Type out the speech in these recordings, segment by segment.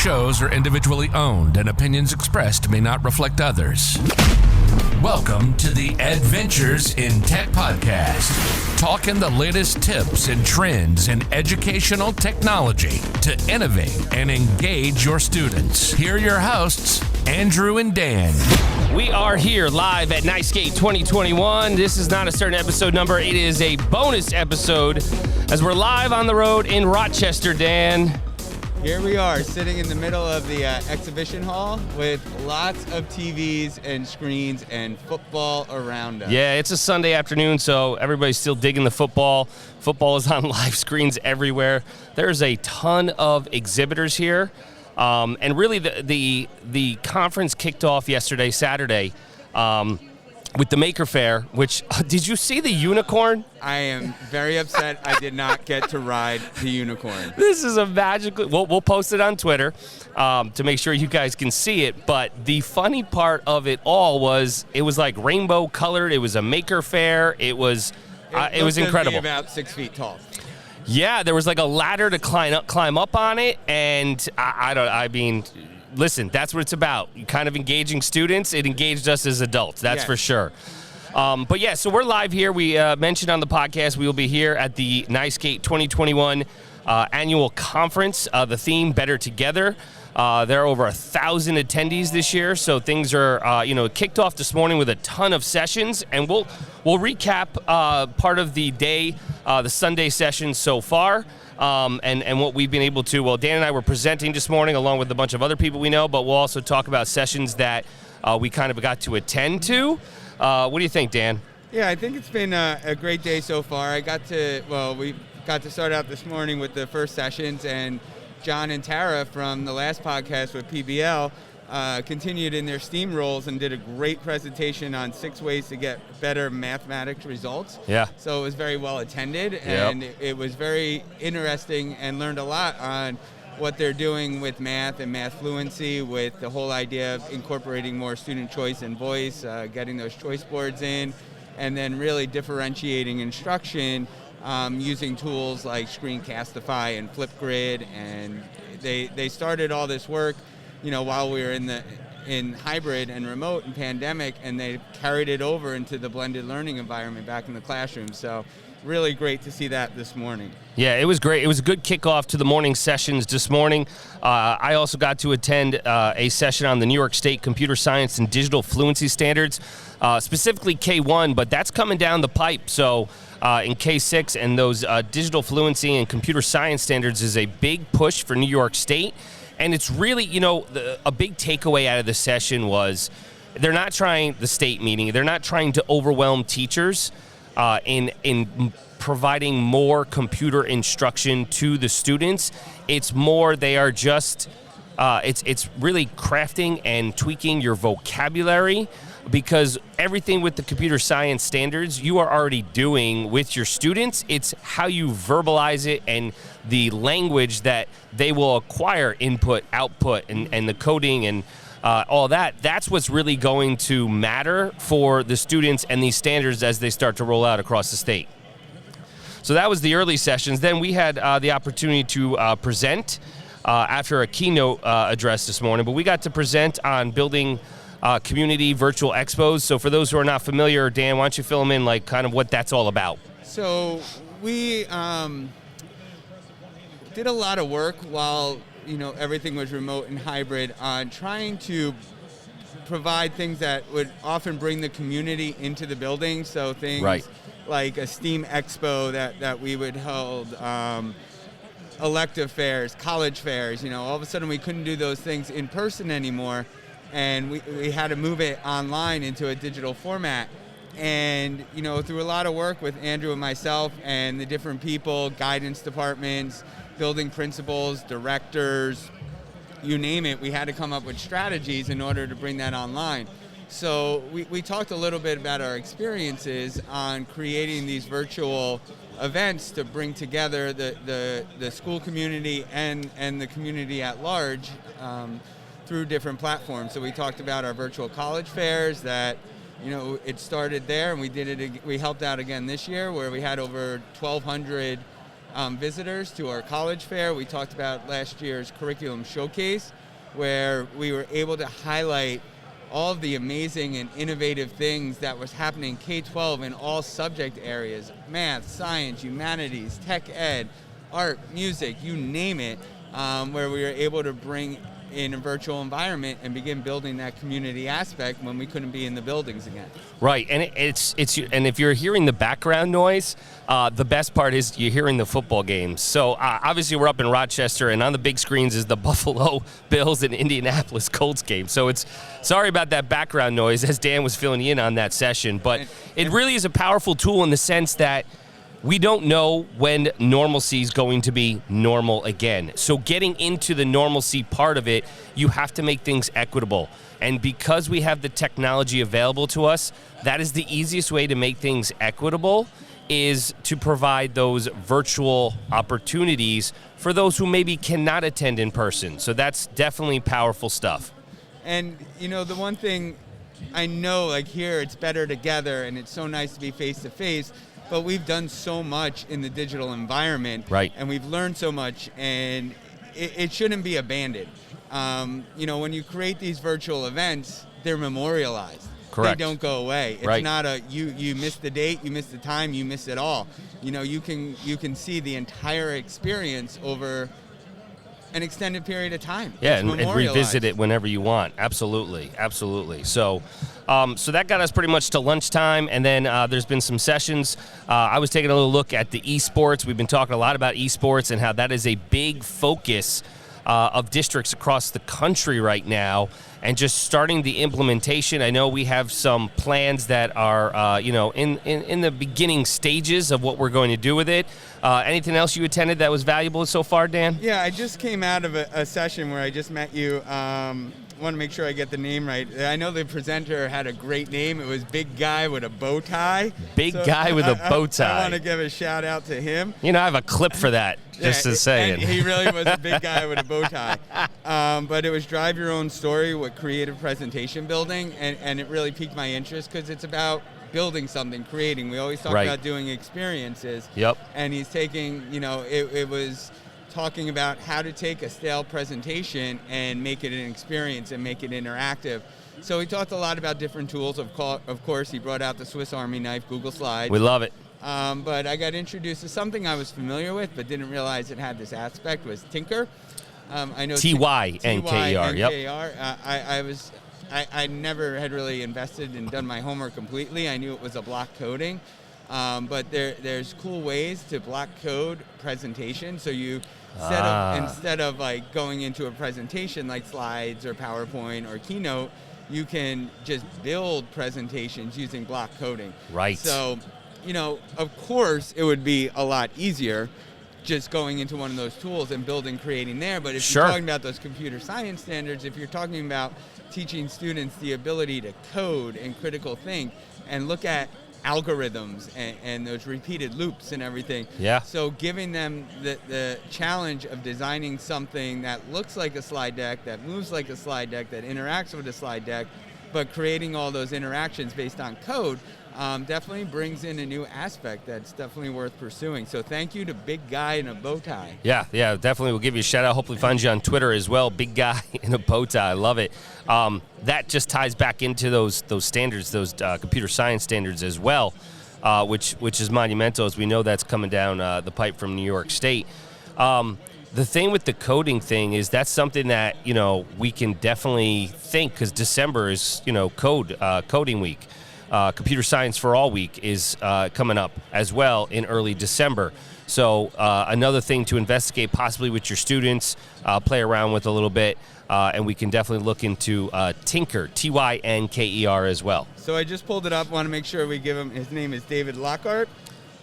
shows are individually owned and opinions expressed may not reflect others. Welcome to the Edventures in Tech podcast, talking the latest tips and trends in educational technology to innovate and engage your students. Here are your hosts, Andrew and Dan. We are here live at NYSCATE 2021. This is not a certain episode number. It is a bonus episode as we're live on the road in Rochester, Dan. Here we are, sitting in the middle of the exhibition hall with lots of TVs and screens and football around us. Yeah, it's a Sunday afternoon, so everybody's still digging the football. Football is on live screens everywhere. There's a ton of exhibitors here. And really, the conference kicked off yesterday, Saturday, with the Maker Faire, which, did you see the unicorn? I am very upset I did not get to ride the unicorn. This is a magical, we'll post it on Twitter to make sure you guys can see it. But the funny part of it all was it was like rainbow colored. It was a Maker Faire. It was incredible. About 6 feet tall. Yeah, there was like a ladder to climb up on it, and listen, that's what it's about. Kind of engaging students. It engaged us as adults, that's for sure. But yeah, so we're live here. We mentioned on the podcast we will be here at the NYSCATE 2021 annual conference. The theme, Better Together. There are over 1,000 attendees this year, so things are kicked off this morning with a ton of sessions, and we'll recap part of the day, the Sunday sessions so far. And what we've been able to, well, Dan and I were presenting this morning along with a bunch of other people we know, but we'll also talk about sessions that we kind of got to attend to. What do you think, Dan? Yeah, I think it's been a great day so far. We got to start out this morning with the first sessions, and John and Tara from the last podcast with PBL continued in their STEAM roles and did a great presentation on 6 ways to get better mathematics results. Yeah. So it was very well attended, and it was very interesting, and learned a lot on what they're doing with math and math fluency, with the whole idea of incorporating more student choice and voice, getting those choice boards in, and then really differentiating instruction using tools like Screencastify and Flipgrid. And they started all this work while we were in hybrid and remote and pandemic, and they carried it over into the blended learning environment back in the classroom. So really great to see that this morning. Yeah, it was great. It was a good kickoff to the morning sessions this morning. I also got to attend a session on the New York State Computer Science and Digital Fluency Standards, specifically K1, but that's coming down the pipe. So in K6, and those digital fluency and computer science standards is a big push for New York State. And it's really, a big takeaway out of the session was they're not trying to overwhelm teachers in providing more computer instruction to the students. It's more they are just, it's really crafting and tweaking your vocabulary, because everything with the computer science standards you are already doing with your students. It's how you verbalize it and the language that they will acquire, input, output, and the coding and all that. That's what's really going to matter for the students and these standards as they start to roll out across the state. So that was the early sessions. Then we had the opportunity to present after a keynote address this morning, but we got to present on building community virtual expos. So for those who are not familiar, Dan, why don't you fill them in, like kind of what that's all about? So we did a lot of work while everything was remote and hybrid on trying to provide things that would often bring the community into the building. So things like a STEAM expo that we would hold, elective fairs, college fairs. All of a sudden we couldn't do those things in person anymore, and we had to move it online into a digital format. And through a lot of work with Andrew and myself and the different people, guidance departments, building principals, directors, you name it, we had to come up with strategies in order to bring that online. So we talked a little bit about our experiences on creating these virtual events to bring together the school community and the community at large through different platforms. So we talked about our virtual college fairs that, it started there, and we helped out again this year, where we had over 1,200 visitors to our college fair. We talked about last year's curriculum showcase, where we were able to highlight all of the amazing and innovative things that was happening K-12 in all subject areas: math, science, humanities, tech ed, art, music, you name it, where we were able to bring in a virtual environment and begin building that community aspect when we couldn't be in the buildings again. Right, and and if you're hearing the background noise, the best part is you're hearing the football games. So obviously we're up in Rochester, and on the big screens is the Buffalo Bills and Indianapolis Colts game. So it's sorry about that background noise, as Dan was filling you in on that session, but it really is a powerful tool in the sense that we don't know when normalcy is going to be normal again. So getting into the normalcy part of it, you have to make things equitable. And because we have the technology available to us, that is the easiest way to make things equitable, is to provide those virtual opportunities for those who maybe cannot attend in person. So that's definitely powerful stuff. And, you know, the one thing I know, like here, it's better together, and it's so nice to be face-to-face, but we've done so much in the digital environment, right? And we've learned so much, and it shouldn't be abandoned. You know, when you create these virtual events, they're memorialized. Correct. They don't go away. It's right. not a you missed the date, you missed the time, you missed it all. You know, you can see the entire experience over an extended period of time. Yeah, and revisit it whenever you want. Absolutely, absolutely. So that got us pretty much to lunchtime, and then there's been some sessions. I was taking a little look at the esports. We've been talking a lot about esports and how that is a big focus of districts across the country right now, and just starting the implementation. I know we have some plans that are, in the beginning stages of what we're going to do with it. Anything else you attended that was valuable so far, Dan? Yeah, I just came out of a session where I just met you. I want to make sure I get the name right. I know the presenter had a great name. It was Big Guy with a Bow Tie. Big Guy with a Bow Tie. I want to give a shout out to him. You know, I have a clip for that, just to say it. He really was a big guy with a bow tie. But it was Drive Your Own Story with creative presentation building, and it really piqued my interest because it's about building something, creating. We always talk about doing experiences. Yep. And he's taking, it was talking about how to take a stale presentation and make it an experience and make it interactive. So he talked a lot about different tools. Of course, he brought out the Swiss Army knife, Google Slides. We love it. But I got introduced to something I was familiar with but didn't realize it had this aspect, was Tinker. I know T-Y-N-K-E-R. Yep. I never had really invested and done my homework completely. I knew it was a block coding. But there's cool ways to block code presentation. So you instead of like going into a presentation like slides or PowerPoint or Keynote, you can just build presentations using block coding. Right. So, of course, it would be a lot easier just going into one of those tools and creating there. But if you're talking about those computer science standards, if you're talking about teaching students the ability to code and critical think and look at algorithms and those repeated loops and everything. Yeah. So giving them the challenge of designing something that looks like a slide deck, that moves like a slide deck, that interacts with a slide deck, but creating all those interactions based on code definitely brings in a new aspect that's definitely worth pursuing. So thank you to Big Guy in a Bow Tie. Yeah, definitely. We'll give you a shout out. Hopefully find you on Twitter as well. Big Guy in a Bow Tie. I love it. That just ties back into those standards, those computer science standards as well, which is monumental, as we know that's coming down the pipe from New York State. The thing with the coding thing is that's something that, we can definitely think, because December is, coding week. Computer Science for All Week is coming up as well in early December. So another thing to investigate possibly with your students, play around with a little bit, and we can definitely look into Tinker, T-Y-N-K-E-R as well. So I just pulled it up. Want to make sure we give him, his name is David Lockhart.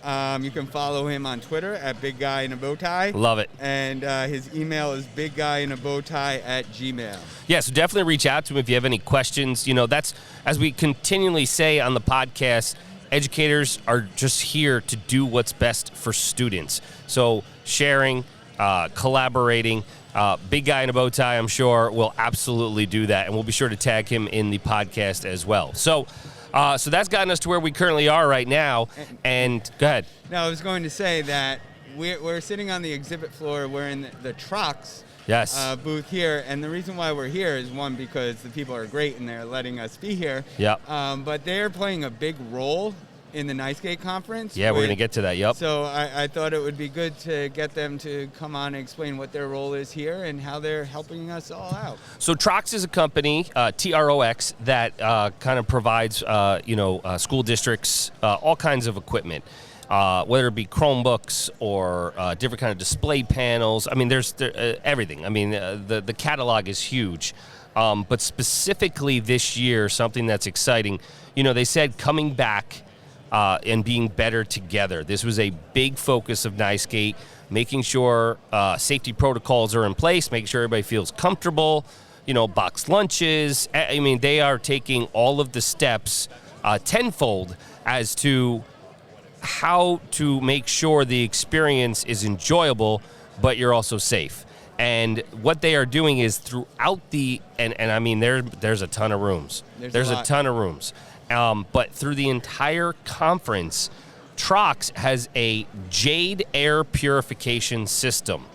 You can follow him on Twitter at Big Guy in a Bow Tie. Love it. And his email is bigguyinabowtie@gmail. Yeah, so definitely reach out to him if you have any questions. That's, as we continually say on the podcast, educators are just here to do what's best for students. So sharing, collaborating, Big Guy in a Bow Tie, I'm sure, will absolutely do that. And we'll be sure to tag him in the podcast as well. So that's gotten us to where we currently are right now. And go ahead. No, I was going to say that we're sitting on the exhibit floor. We're in the Trox booth here, and the reason why we're here is, one, because the people are great and they're letting us be here. Yep. But they're playing a big role in the NYSCATE conference. Yeah, we're going to get to that, yep. So I thought it would be good to get them to come on and explain what their role is here and how they're helping us all out. So Trox is a company, Trox, that kind of provides, school districts all kinds of equipment, whether it be Chromebooks or different kind of display panels. I mean, there's everything. I mean, the catalog is huge. But specifically this year, something that's exciting, they said coming back and being better together. This was a big focus of NYSCATE, making sure safety protocols are in place, making sure everybody feels comfortable, boxed lunches. I mean, they are taking all of the steps tenfold as to how to make sure the experience is enjoyable, but you're also safe. And what they are doing is throughout and I mean, there's a ton of rooms. There's a ton of rooms. But through the entire conference, Trox has a Jade Air Purification System,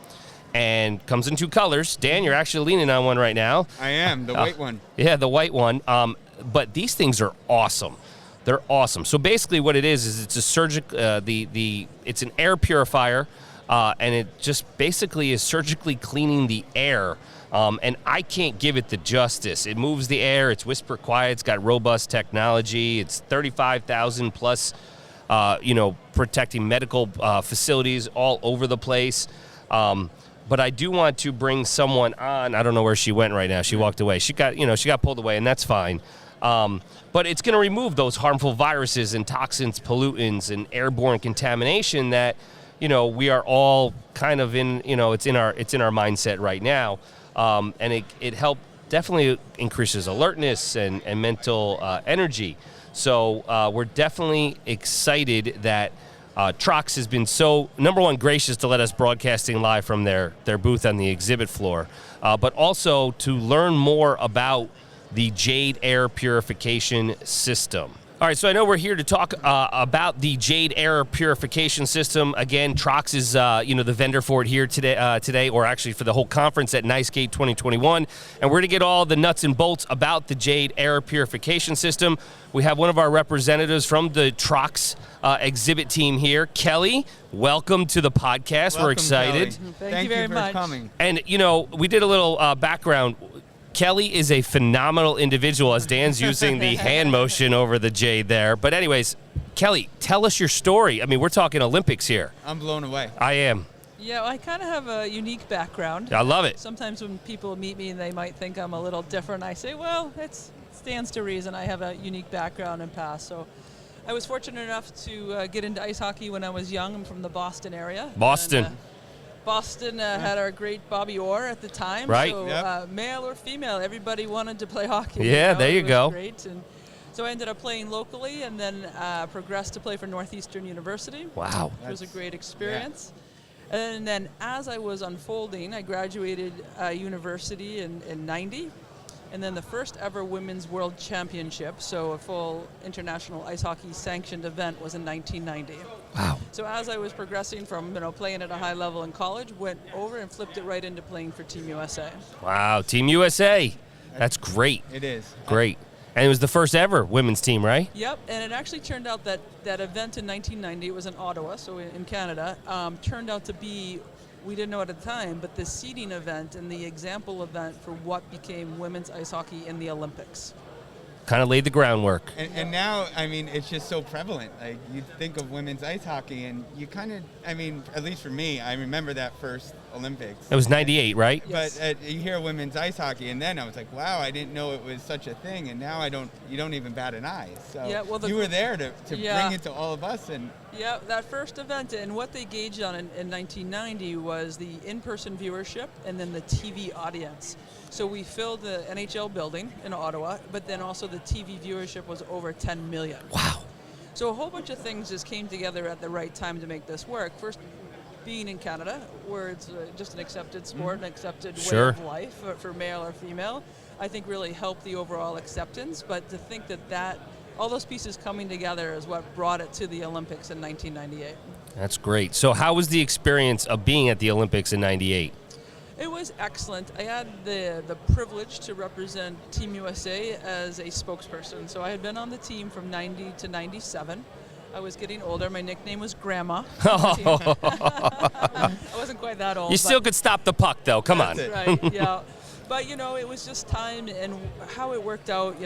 and comes in two colors. Dan, you're actually leaning on one right now. I am, the white one. Yeah, the white one. But these things are awesome. They're awesome. So basically, what it is it's a it's an air purifier, and it just basically is surgically cleaning the air. And I can't give it the justice. It moves the air. It's whisper quiet. It's got robust technology. It's 35,000 plus, protecting medical facilities all over the place. But I do want to bring someone on. I don't know where she went right now. She walked away. She got pulled away, and that's fine. But it's going to remove those harmful viruses and toxins, pollutants, and airborne contamination that, we are all kind of in. It's in our mindset right now. And it definitely increases alertness and mental energy. So we're definitely excited that Trox has been so, number one, gracious to let us broadcasting live from their booth on the exhibit floor, but also to learn more about the Jade Air Purification System. All right, so I know we're here to talk about the Jade Air Purification System. Again, Trox is, the vendor for it here today, or actually for the whole conference at NYSCATE 2021. And we're going to get all the nuts and bolts about the Jade Air Purification System. We have one of our representatives from the Trox exhibit team here. Kelly, welcome to the podcast. Welcome, we're excited. Kelly. Thank you very much. For coming. And, we did a little background. Kelly is a phenomenal individual, as Dan's using the hand motion over the Jade there. But anyways, Kelly, tell us your story. I mean, we're talking Olympics here. I'm blown away. I am. Yeah, I kind of have a unique background. I love it. Sometimes when people meet me and they might think I'm a little different, I say, well, it stands to reason. I have a unique background and past. So I was fortunate enough to get into ice hockey when I was young. I'm from the Boston area. Boston. And, Boston had our great Bobby Orr at the time. Right. So Yep. Male or female, everybody wanted to play hockey. Yeah, there you go. Great. And so I ended up playing locally and then progressed to play for Northeastern University. Wow. It was a great experience. Yeah. And then as I was unfolding, I graduated university in 90. And then the first ever Women's World Championship, so a full international ice hockey sanctioned event, was in 1990. Wow. So as I was progressing from playing at a high level in college, went over and flipped it right into playing for Team USA. Wow, Team USA. That's great. It is. Great. And it was the first ever women's team, right? Yep, and it actually turned out that event in 1990, it was in Ottawa, so in Canada, turned out to be, we didn't know at the time, but the seeding event and the example event for what became women's ice hockey in the Olympics. Kind of laid the groundwork. And now, I mean, it's just so prevalent. Like, you think of women's ice hockey, and you kind of, I mean, at least for me, I remember that first Olympics. It was 98, right? Yes. But you hear women's ice hockey, and then I was like, wow, I didn't know it was such a thing, and now you don't even bat an eye. So Yeah, well, you were there to Yeah. bring it to all of us. And Yeah, that first event, and what they gauged on in 1990 was the in-person viewership and then the TV audience. So we filled the NHL building in Ottawa, but then also the TV viewership was over 10 million. Wow. So a whole bunch of things just came together at the right time to make this work. First, being in Canada, where it's just an accepted sport, an accepted way of life for male or female, I think really helped the overall acceptance. But to think that all those pieces coming together is what brought it to the Olympics in 1998. That's great. So how was the experience of being at the Olympics in '98? It was excellent. I had the privilege to represent Team USA as a spokesperson. So I had been on the team from 90 to 97. I was getting older. My nickname was Grandma. I wasn't quite that old. You still could stop the puck, though. Come on. Right, yeah. But, it was just time, and how it worked out,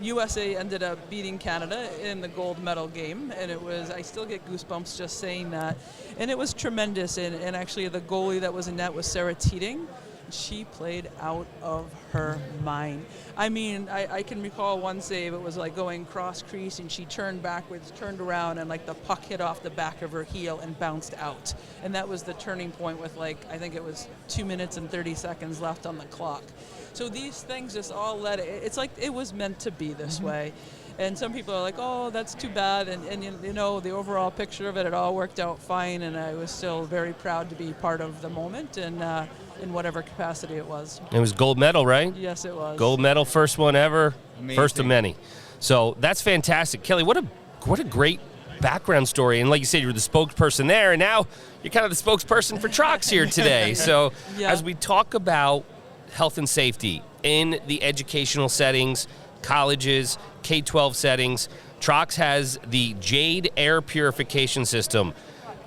USA ended up beating Canada in the gold medal game, and I still get goosebumps just saying that. And it was tremendous, and actually the goalie that was in net was Sarah Teeting. She played out of her mind. I mean, I can recall one save. It was like going cross crease, and she turned backwards, turned around, and like the puck hit off the back of her heel and bounced out. And that was the turning point with I think it was 2 minutes and 30 seconds left on the clock. So these things just all it's like it was meant to be this way. And some people are like, oh, that's too bad. And the overall picture of it all worked out fine. And I was still very proud to be part of the moment and in whatever capacity it was. It was gold medal, right? Yes, it was. Gold medal, first one ever, Amazing. First of many. So that's fantastic. Kelly, what a great background story. And like you said, you were the spokesperson there, and now you're kind of the spokesperson for Trox here today. So as we talk about health and safety in the educational settings, colleges, K-12 settings, Trox has the Jade Air Purification System.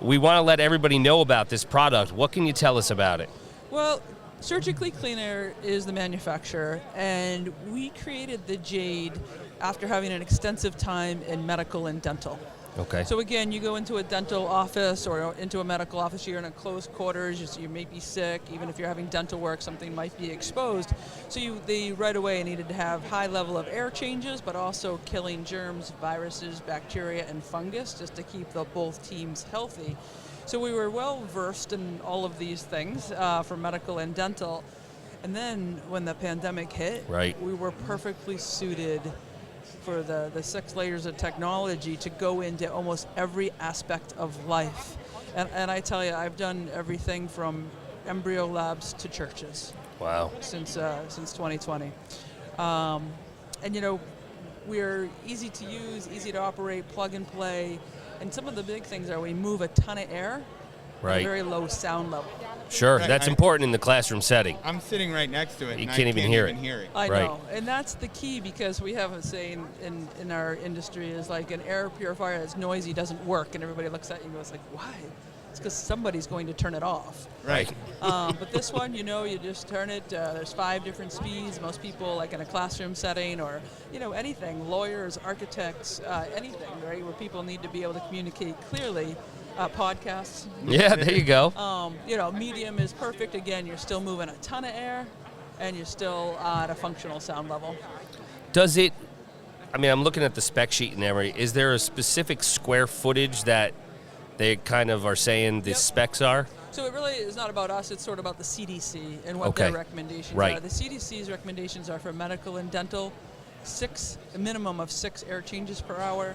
We want to let everybody know about this product. What can you tell us about it? Well, Surgically Clean Air is the manufacturer, and we created the Jade after having an extensive time in medical and dental. Okay. So again, you go into a dental office or into a medical office, you're in a closed quarters, you may be sick, even if you're having dental work, something might be exposed. So they right away needed to have high level of air changes, but also killing germs, viruses, bacteria, and fungus just to keep both teams healthy. So we were well versed in all of these things for medical and dental. And then when the pandemic hit, we were perfectly suited for the 6 layers of technology to go into almost every aspect of life. And I tell you, I've done everything from embryo labs to churches. Wow. Since 2020. We're easy to use, easy to operate, plug and play. And some of the big things are we move a ton of air at a very low sound level. Sure, that's important in the classroom setting. I'm sitting right next to it. You can't even hear it. I know, and that's the key, because we have a saying in our industry is like an air purifier that's noisy doesn't work, and everybody looks at you and goes like, why? It's because somebody's going to turn it off. Right. But this one, you just turn it. There's 5 different speeds. Most people, like in a classroom setting or, anything, lawyers, architects, anything, right, where people need to be able to communicate clearly. Podcasts. Yeah, there you go. Medium is perfect. Again, you're still moving a ton of air, and you're still at a functional sound level. Does it, I'm looking at the spec sheet and everything. Is there a specific square footage that they kind of are saying the specs are? So it really is not about us. It's sort of about the CDC and what their recommendations are. The CDC's recommendations are for medical and dental, a minimum of 6 air changes per hour.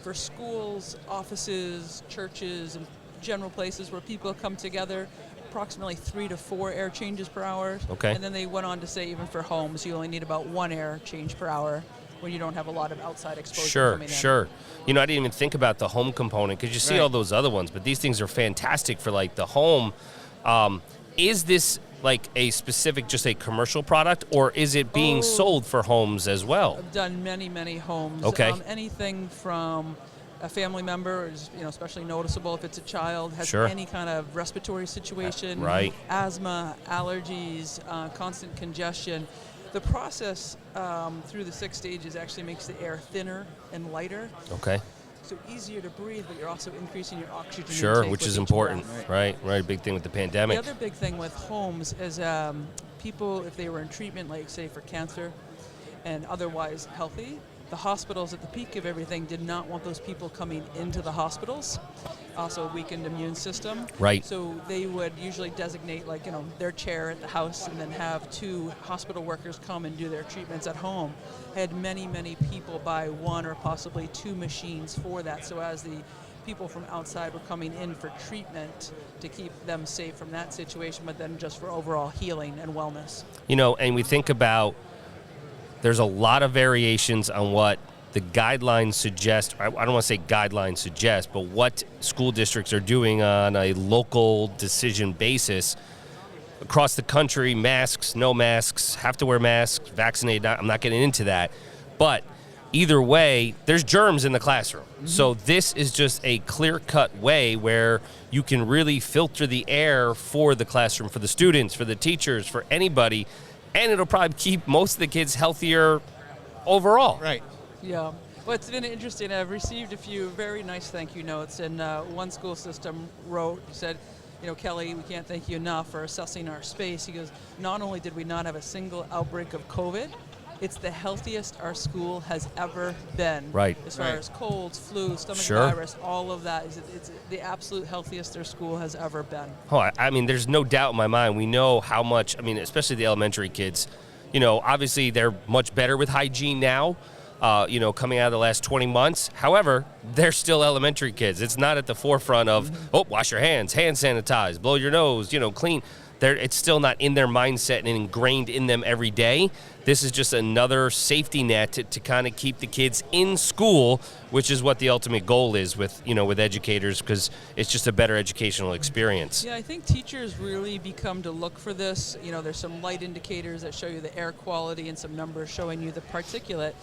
For schools, offices, churches, and general places where people come together, approximately 3 to 4 air changes per hour. Okay. And then they went on to say even for homes, you only need about 1 air change per hour when you don't have a lot of outside exposure coming in. Sure. I didn't even think about the home component because you see all those other ones, but these things are fantastic for like the home. Is this like a specific, just a commercial product, or is it being sold for homes as well? I've done many, many homes. Okay. Anything from a family member is, especially noticeable if it's a child, has any kind of respiratory situation, asthma, allergies, constant congestion. The process through the 6 stages actually makes the air thinner and lighter. Okay. So easier to breathe, but you're also increasing your oxygen intake which with is each important. breath. Right. Big thing with the pandemic. The other big thing with homes is people, if they were in treatment, like say for cancer and otherwise healthy, the hospitals at the peak of everything did not want those people coming into the hospitals. Also a weakened immune system. Right. So they would usually designate their chair at the house and then have 2 hospital workers come and do their treatments at home. I had many, many people buy 1 or possibly 2 machines for that. So as the people from outside were coming in for treatment to keep them safe from that situation, but then just for overall healing and wellness. And we think about there's a lot of variations on what the guidelines suggest, I don't want to say guidelines suggest, but what school districts are doing on a local decision basis across the country, masks, no masks, have to wear masks, vaccinate, I'm not getting into that. But either way, there's germs in the classroom. Mm-hmm. So this is just a clear-cut way where you can really filter the air for the classroom, for the students, for the teachers, for anybody, and it'll probably keep most of the kids healthier overall. Right. Yeah. Well, it's been interesting. I've received a few very nice thank you notes, and one school system said, Kelly, we can't thank you enough for assessing our space. He goes, not only did we not have a single outbreak of COVID, it's the healthiest our school has ever been. Right. As far as colds, flu, stomach virus, all of that. It's the absolute healthiest their school has ever been. Oh, I mean, there's no doubt in my mind. We know how much, especially the elementary kids, obviously they're much better with hygiene now, coming out of the last 20 months. However, they're still elementary kids. It's not at the forefront of, wash your hands, hand sanitize, blow your nose, clean. It's still not in their mindset and ingrained in them every day. This is just another safety net to kind of keep the kids in school, which is what the ultimate goal is with educators, because it's just a better educational experience. Yeah, I think teachers really become to look for this. There's some light indicators that show you the air quality and some numbers showing you the particulate,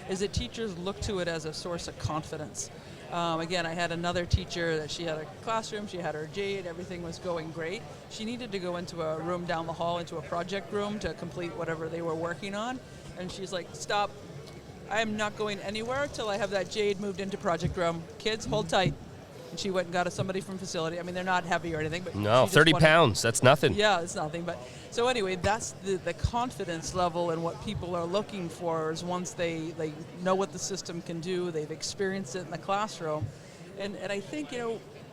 is that teachers look to it as a source of confidence. Again, I had another teacher that she had a classroom, she had her Jade, everything was going great. She needed to go into a room down the hall, into a project room to complete whatever they were working on. And she's like, stop, I am not going anywhere till I have that Jade moved into project room. Kids, hold tight. And she went and got somebody from facility. They're not heavy or anything. But no, 30 pounds, that's nothing. Yeah, it's nothing. But so anyway, that's the confidence level, and what people are looking for is once they know what the system can do, they've experienced it in the classroom. And I think,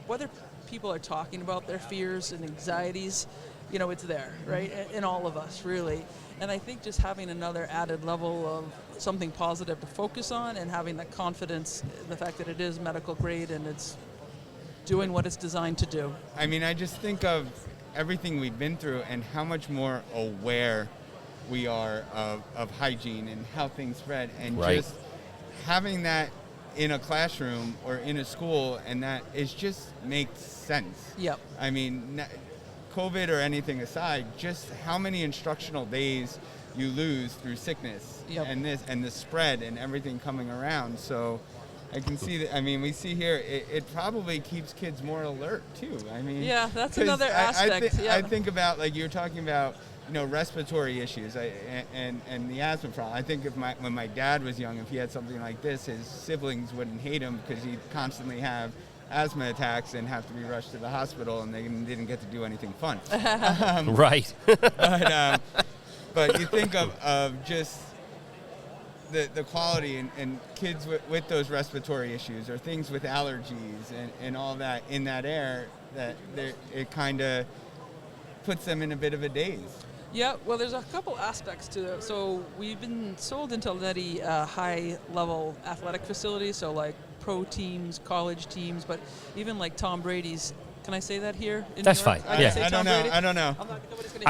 whether people are talking about their fears and anxieties, it's there, right? In all of us, really. And I think just having another added level of something positive to focus on, and having the confidence, the fact that it is medical grade and it's doing what it's designed to do. I just think of everything we've been through and how much more aware we are of hygiene and how things spread, and just having that in a classroom or in a school, and that it just makes sense. Yep. COVID or anything aside, just how many instructional days you lose through sickness and the spread and everything coming around. So I can see that. We see here it probably keeps kids more alert too. Yeah, that's another aspect. I think about, like you're talking about, respiratory issues and the asthma problem. I think when my dad was young, if he had something like this, his siblings wouldn't hate him because he'd constantly have asthma attacks and have to be rushed to the hospital, and they didn't get to do anything fun. Right. But you think of just the quality and kids with those respiratory issues or things with allergies and all that in that air, that it kind of puts them in a bit of a daze. Yeah, well, there's a couple aspects to it. So we've been sold into many high-level athletic facilities, so like pro teams, college teams, but even like Tom Brady's. Can I say that here? That's fine. Yeah. I don't know.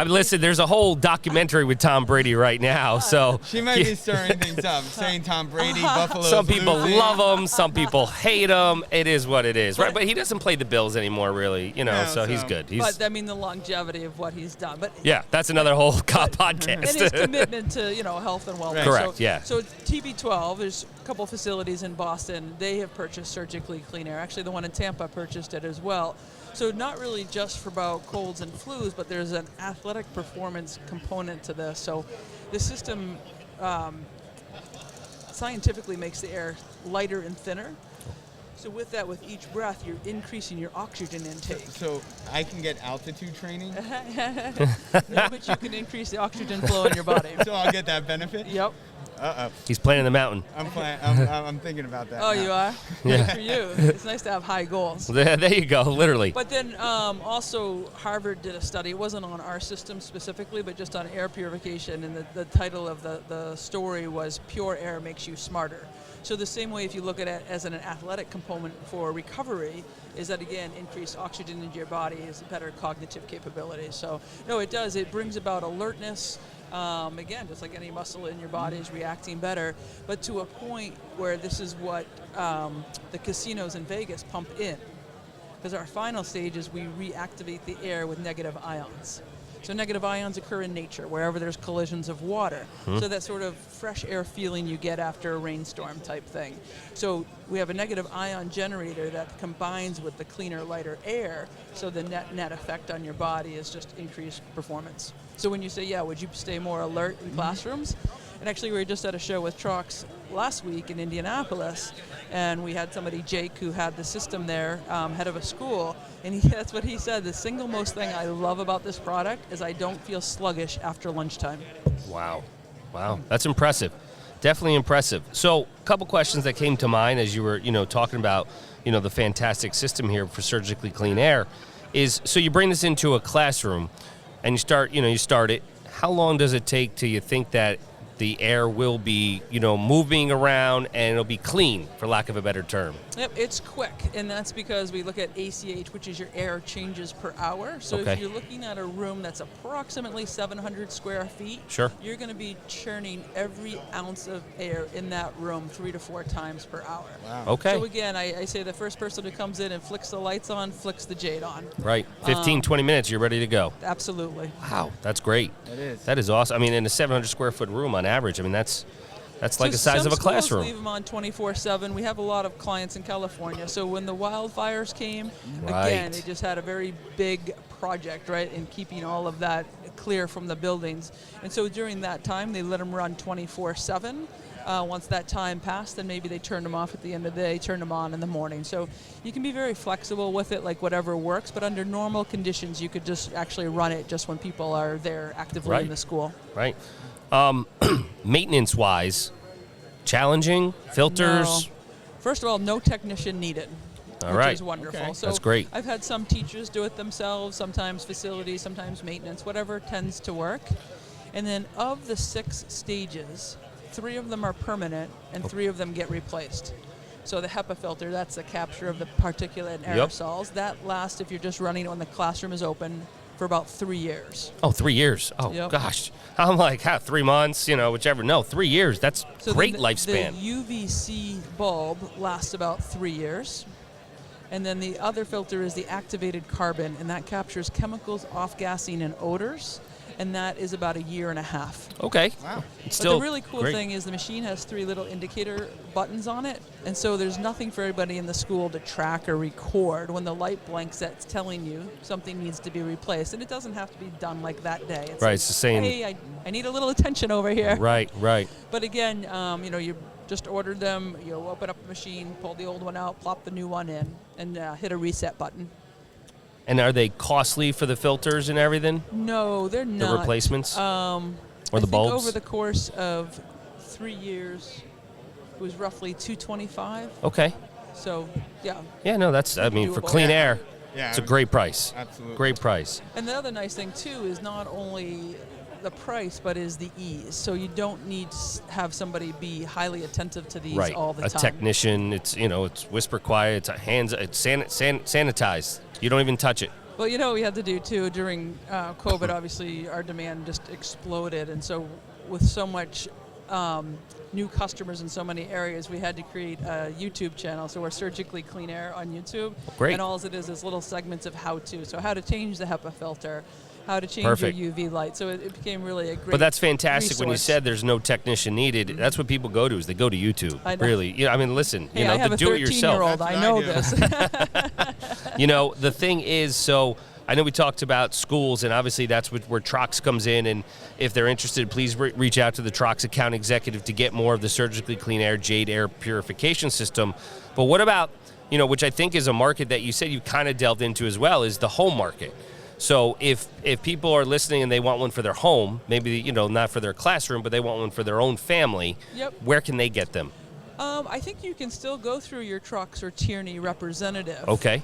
Listen, there's a whole documentary with Tom Brady right now, so she might be stirring things up, saying Tom Brady, Buffalo. Some people love him, some people hate him. It is what it is, right? But he doesn't play the Bills anymore, really, so he's good. But the longevity of what he's done. But yeah, that's another whole podcast. And his commitment to health and wellness. Right. Correct. Yeah. So TB12, there's a couple facilities in Boston. They have purchased Surgically Clean Air. Actually, the one in Tampa purchased it as well. So not really just for about colds and flus, but there's an athletic performance component to this. So the system scientifically makes the air lighter and thinner. So with that, with each breath, you're increasing your oxygen intake. So I can get altitude training? No, but you can increase the oxygen flow in your body. So I'll get that benefit? Yep. Uh-oh. He's playing the mountain. I'm thinking about that. Oh, now. You are? Yeah. Good for you. It's nice to have high goals. There you go, literally. But then also Harvard did a study. It wasn't on our system specifically, but just on air purification. And the title of the story was Pure Air Makes You Smarter. So the same way if you look at it as an athletic component for recovery, is that, again, increased oxygen into your body is better cognitive capability. So, no, it does. It brings about alertness, Again, just like any muscle in your body is reacting better, but to a point where this is what the casinos in Vegas pump in. Because our final stage is we reactivate the air with negative ions. So negative ions occur in nature, wherever there's collisions of water. So that sort of fresh air feeling you get after a rainstorm type thing. So we have a negative ion generator that combines with the cleaner, lighter air, so the net effect on your body is just increased performance. So when you say, yeah, would you stay more alert in classrooms? And actually, we were just at a show with Trox last week in Indianapolis, and we had somebody, Jake, who had the system there, head of a school, and that's what he said. The single most thing I love about this product is I don't feel sluggish after lunchtime. Wow. That's impressive. Definitely impressive. So, a couple questions that came to mind as you were, talking about, the fantastic system here for surgically clean air is, so you bring this into a classroom and you start it. How long does it take till you think that the air will be, moving around and it'll be clean, for lack of a better term? Yep, it's quick, and that's because we look at ACH, which is your air changes per hour. So Okay. if you're looking at a room that's approximately 700 square feet, Sure. you're going to be churning every ounce of air in that room 3 to 4 times per hour. Wow. Okay. So again, I say the first person who comes in and flicks the lights on, flicks the Jade on. Right. 15, 20 minutes, you're ready to go. Absolutely. Wow, that's great. It is. That is awesome. I mean, in a 700 square foot room on average, I mean, that's like the So size of a some schools classroom. leave them on 24/7. We have a lot of clients in California. So when the wildfires came, Right. again, they just had a very big project, right, in keeping all of that clear from the buildings. And so during that time, they let them run 24/7. Once that time passed, then maybe they turned them off at the end of the day, turned them on in the morning. So you can be very flexible with it, like whatever works. But under normal conditions, you could just actually run it just when people are there actively Right. in the school. Right. Maintenance-wise, challenging, filters. No. First of all, no technician needed. All which right. is wonderful. Okay. So That's great. I've had some teachers do it themselves, sometimes facilities, sometimes maintenance, whatever tends to work. And then of the 6 stages, 3 of them are permanent and 3 of them get replaced. So the HEPA filter, that's the capture of the particulate and Yep. aerosols. That lasts, if you're just running it when the classroom is open, for about 3 years. Oh, 3 years. Oh, Yep. gosh. I'm like, 3 months, whichever. No, 3 years. That's So great then lifespan. The UVC bulb lasts about 3 years. And then the other filter is the activated carbon, and that captures chemicals, off-gassing, and odors. And that is about 1.5 years. Okay. Wow. It's But still the really cool great. thing is the machine has 3 little indicator buttons on it, and so there's nothing for everybody in the school to track or record. When the light blinks, that's telling you something needs to be replaced, and it doesn't have to be done like that day. It's Right, like, it's the same. hey, I need a little attention over here. Right. But again, you just ordered them, you open up the machine, pull the old one out, plop the new one in, and hit a reset button. And are they costly for the filters and everything? No, they're The not. replacements? Or I the think bulbs? over the course of 3 years, it was roughly $225. Okay. So, yeah. Yeah, no, that's, for Doable. clean air, Yeah. it's a great price. Absolutely. Great price. And the other nice thing, too, is not only the price, but is the ease. So you don't need to have somebody be highly attentive to these Right. all the A time. technician, it's, it's whisper quiet, it's sanitized. You don't even touch it. Well, what we had to do, too, during COVID, obviously, our demand just exploded. And so with so much new customers in so many areas, we had to create a YouTube channel. So we're Surgically Clean Air on YouTube. Great. And all it is little segments of how-to. So how to change the HEPA filter, how to change Perfect. your UV light. So it became really a great But that's fantastic when you resource. said there's no technician needed. That's what people go to, is they go to YouTube. I know. Really. Listen, Hey, I have the a do-it-yourself. 13-year-old. That's I what know I this. The thing is, so I know we talked about schools, and obviously that's where Trox comes in. And if they're interested, please reach out to the Trox account executive to get more of the Surgically Clean Air Jade Air Purification System. But what about, which I think is a market that you said you kind of delved into as well, is the home market. So if people are listening and they want one for their home, maybe, not for their classroom, but they want one for their own family, Yep. where can they get them? I think you can still go through your Trox or Tierney representative. Okay.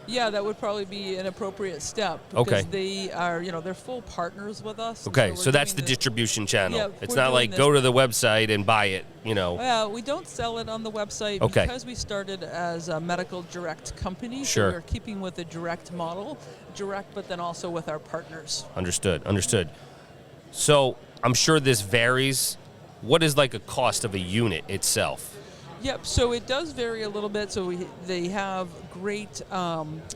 Yeah, that would probably be an appropriate step because Okay. they are, they're full partners with us. Okay, we're so that's the doing distribution channel. Yeah, It's we're not doing like this- go to the website and buy it, Well, we don't sell it on the website Okay. because we started as a medical direct company. Sure. So we're keeping with the direct model, but then also with our partners. Understood. So I'm sure this varies. What is like a cost of a unit itself? Yep, so it does vary a little bit. So they have great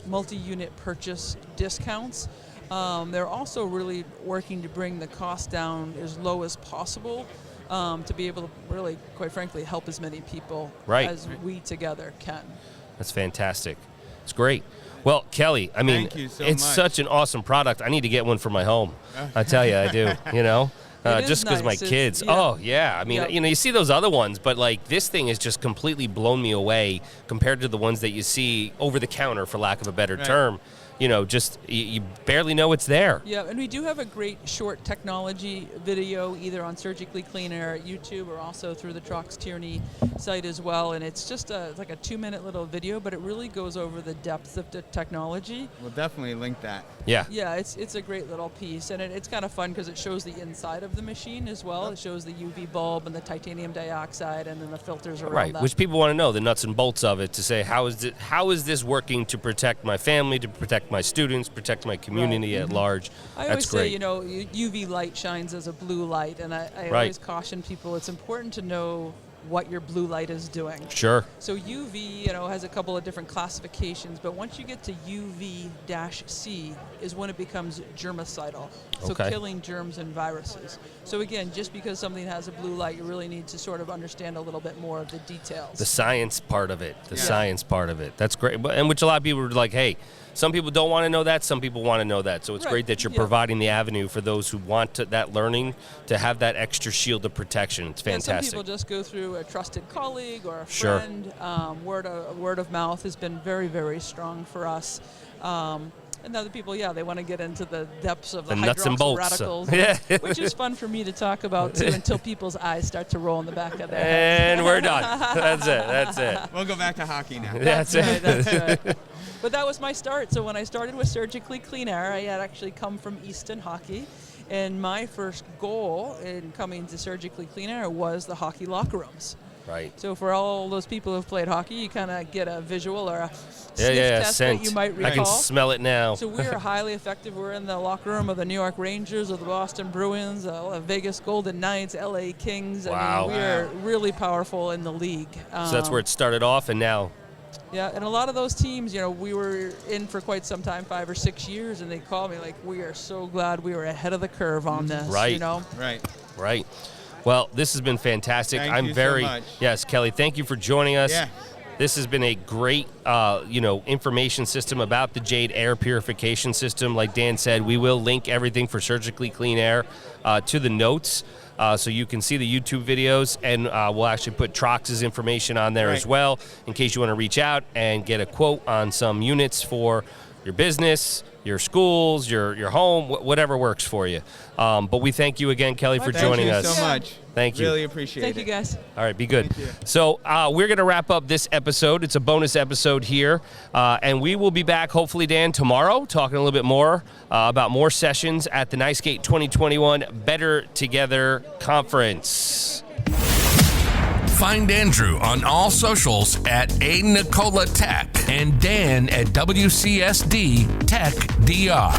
multi-unit purchase discounts. They're also really working to bring the cost down as low as possible to be able to really, quite frankly, help as many people as we together can. That's fantastic. It's great. Well, Kelly, I mean, Thank you so it's much. such an awesome product. I need to get one for my home. I tell you, I do, It is just because my nice. kids. Yeah. Oh, yeah. I mean, Yep. you see those other ones, but like this thing has just completely blown me away compared to the ones that you see over the counter, for lack of a better term. Just you barely know it's there. Yeah, and we do have a great short technology video either on Surgically Clean Air at YouTube or also through the Trox Tierney site as well. And it's just like a 2-minute little video, but it really goes over the depth of the technology. We'll definitely link that. Yeah. Yeah, it's a great little piece, and it's kind of fun because it shows the inside of the machine as well. It shows the UV bulb and the titanium dioxide, and then the filters around that. Which people want to know, the nuts and bolts of it, to say how is this working to protect my family, to protect my students, protect my community at large. I That's always great. say, UV light shines as a blue light, and I always caution people it's important to know what your blue light is doing. Sure. So UV, has a couple of different classifications, but once you get to UV-C is when it becomes germicidal, so Okay. killing germs and viruses. So again, just because something has a blue light, you really need to sort of understand a little bit more of the details. The science part of it. Science part of it. That's great. And which a lot of people are like, hey, some people don't want to know that. Some people want to know that. So it's great that you're providing the avenue for those who want that learning to have that extra shield of protection. It's fantastic. And some people just go through a trusted colleague or a Sure. friend. Word of mouth has been very, very strong for us. And other people, they want to get into the depths of the nuts and hydroxyl bolts. radicals, Yeah. which is fun for me to talk about too, until people's eyes start to roll in the back of their And we're done. That's it. We'll go back to hockey now. That's it. That's right. But that was my start. So when I started with Surgically Clean Air, I had actually come from Easton Hockey. And my first goal in coming to Surgically Clean Air was the hockey locker rooms. Right. So for all those people who've played hockey, you kind of get a visual or a sniff test scent. that you might recall. I can smell it now. So we are highly effective. We're in the locker room of the New York Rangers, of the Boston Bruins, Vegas Golden Knights, LA Kings. Wow. I mean, we are really powerful in the league. So that's where it started off, and now. Yeah, and a lot of those teams, we were in for quite some time, 5 or 6 years, and they called me like, we are so glad we were ahead of the curve on this. Right. Right. Well, this has been fantastic. Thank I'm you so very much. Yes, Kelly. Thank you for joining us. Yeah. This has been a great, information system about the Jade Air Purification System. Like Dan said, we will link everything for Surgically Clean Air to the notes, so you can see the YouTube videos, and we'll actually put Trox's information on there as well, in case you want to reach out and get a quote on some units for your business, your schools, your home, whatever works for you. But we thank you again, Kelly, for joining us. Thank you so much. Thank you. Really appreciate it. Thank you, guys. All right, be good. Thank you. So we're going to wrap up this episode. It's a bonus episode here. And we will be back, hopefully, Dan, tomorrow, talking a little bit more about more sessions at the NYSCATE 2021 Better Together Conference. Find Andrew on all socials at A Nicola Tech and Dan at WCSD Tech DR.